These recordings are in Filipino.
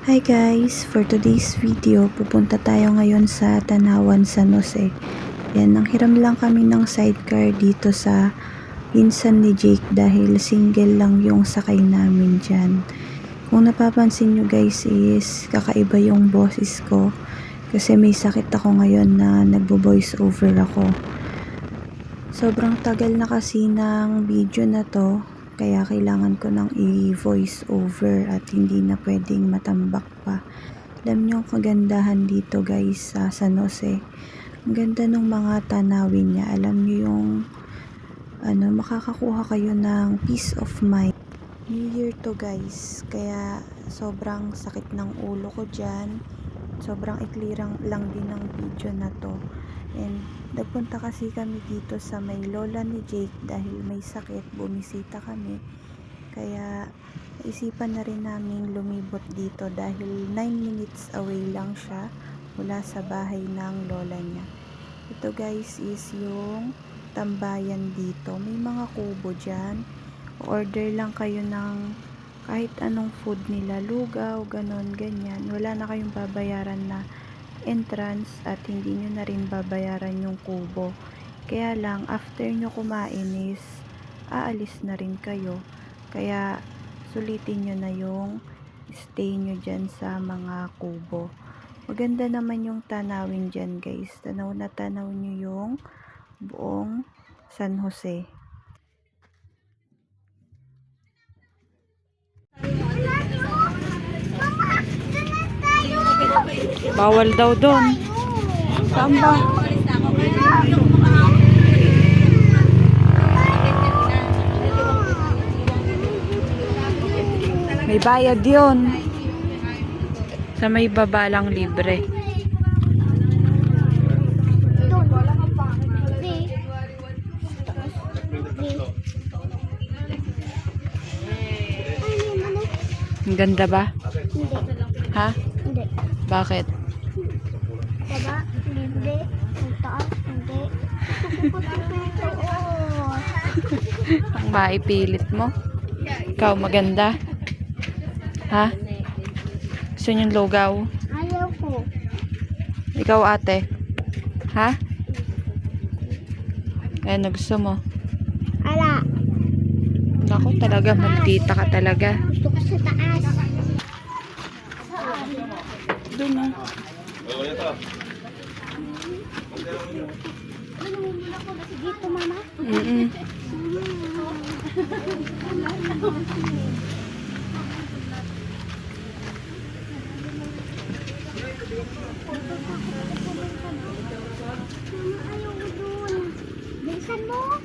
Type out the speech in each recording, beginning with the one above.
Hi guys! For today's video, pupunta tayo ngayon sa Tanawan, San Jose. Yan, nanghiram lang kami ng sidecar dito sa pinsan ni Jake dahil single lang yung sakay namin dyan. Kung napapansin nyo guys is kakaiba yung boses ko kasi may sakit ako ngayon na nagbo-voice over ako. Sobrang tagal na kasi ng video na to. Kaya kailangan ko nang i-voice over at hindi na pwedeng matambak pa. Alam niyo ang kagandahan dito guys sa San Jose. Ang ganda ng mga tanawin niya. Alam niyo yung makakakuha kayo ng peace of mind. New Year to guys. Kaya sobrang sakit ng ulo ko dyan. Sobrang ikli lang din ng video na to. And nagpunta kasi kami dito sa may lola ni Jake dahil may sakit, bumisita kami. Kaya naisipan na rin namin lumibot dito dahil 9 minutes away lang siya mula sa bahay ng lola niya. Ito guys is yung tambayan dito. May mga kubo dyan. Order lang kayo ng kahit anong food nila, lugaw, ganon, ganyan. Wala na kayong babayaran na entrance at hindi nyo na rin babayaran yung kubo. Kaya lang, after nyo kumain is aalis na rin kayo. Kaya sulitin nyo na yung stay nyo dyan sa mga kubo. Maganda naman yung tanawin dyan guys. Tanaw na tanaw nyo yung buong San Jose. Bawal daw doon. Saan ba? May bayad yun. Sa may baba lang libre. Ang ganda ba? Hindi. Ha? Hindi. Bakit? Baba, hindi. Ang taas, hindi. Ang maipilit mo? Ikaw maganda? Ha? Gusto niyong lugaw? Ayaw ko. Ikaw ate? Ha? Ano gusto mo? Ala. Ako talaga, magkita ka talaga. Gusto ko sa taas. Doon na. Dito, mama. Ayaw ko doon. Bilisan mo.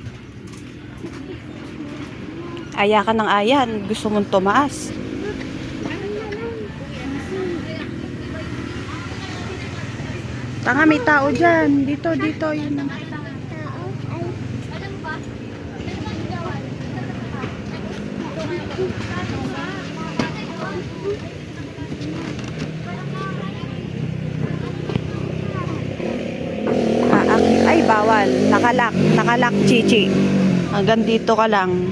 Aya ka ng aya. Gusto mong tumaas. Tanga, may tao dyan. Dito, dito. Yun. Tao, ay. Ay, bawal. Nakalak. Nakalak, chichi. Hanggang dito ka lang.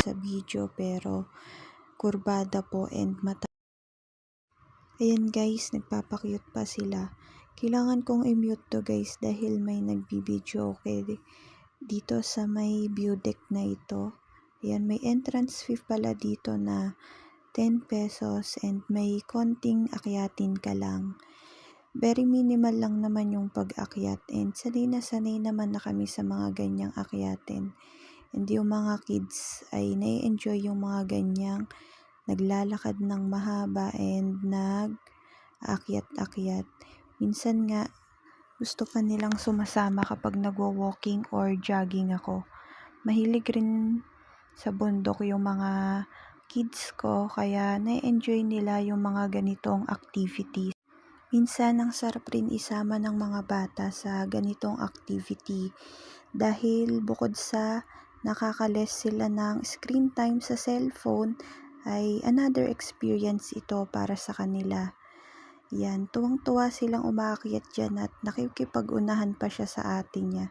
Sa video pero kurbada po and mata. Ayan guys, nagpapakyut pa sila. Kailangan kong i-mute to guys dahil may nagbibideo okay dito sa may view deck na ito. Ayan, may entrance fee pala dito na 10 pesos and may konting akyatin ka lang. Very minimal lang naman yung pag-akyat and sanay naman na kami sa mga ganyang akyatin. And yung mga kids ay nai-enjoy yung mga ganyang naglalakad ng mahaba and nag-akyat-akyat. Minsan nga gusto pa nilang sumasama kapag nagwo-walking or jogging ako. Mahilig rin sa bundok yung mga kids ko kaya na-enjoy nila yung mga ganitong activities. Minsan ang sarap rin isama ng mga bata sa ganitong activity dahil bukod sa nakaka-less sila ng screen time sa cellphone ay another experience ito para sa kanila. Yan, tuwang-tuwa silang umaakyat dyan at nakikipag-unahan pa siya sa ate niya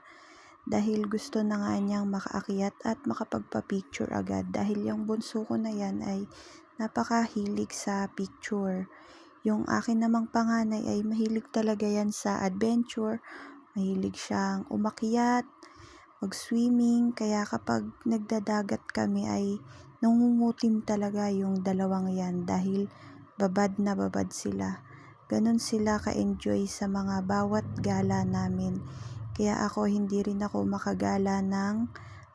dahil gusto na nga niyang makaakyat at makapagpa-picture agad dahil yung bunso ko na yan ay napakahilig sa picture. Yung akin namang panganay ay mahilig talaga yan sa adventure, mahilig siyang umakyat, mag-swimming, kaya kapag nagdadagat kami ay nangungutim talaga yung dalawang yan dahil babad na babad sila. Ganon sila ka-enjoy sa mga bawat gala namin. Kaya ako hindi rin ako makagala ng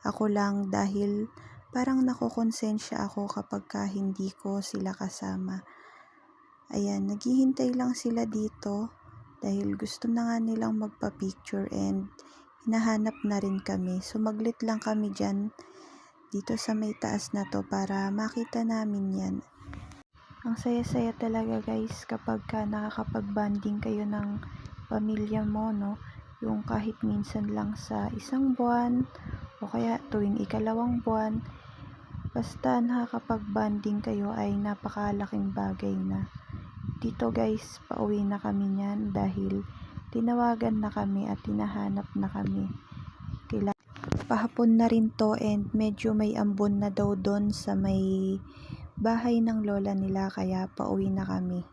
ako lang dahil parang nakokonsensya ako kapag hindi ko sila kasama. Ayan, naghihintay lang sila dito dahil gusto na nga nilang magpa-picture and hinahanap na rin kami. Sumaglit lang kami dyan dito sa may taas na to para makita namin yan. Ang saya-saya talaga guys kapag nakakapag-banding kayo ng pamilya mo, no? Yung kahit minsan lang sa isang buwan o kaya tuwing ikalawang buwan, basta nakakapag-banding kayo ay napakalaking bagay na. Dito guys, pauwi na kami niyan dahil tinawagan na kami at tinahanap na kami. Pahapon na rin to and medyo may ambon na daw doon sa may bahay ng lola nila kaya pauwi na kami.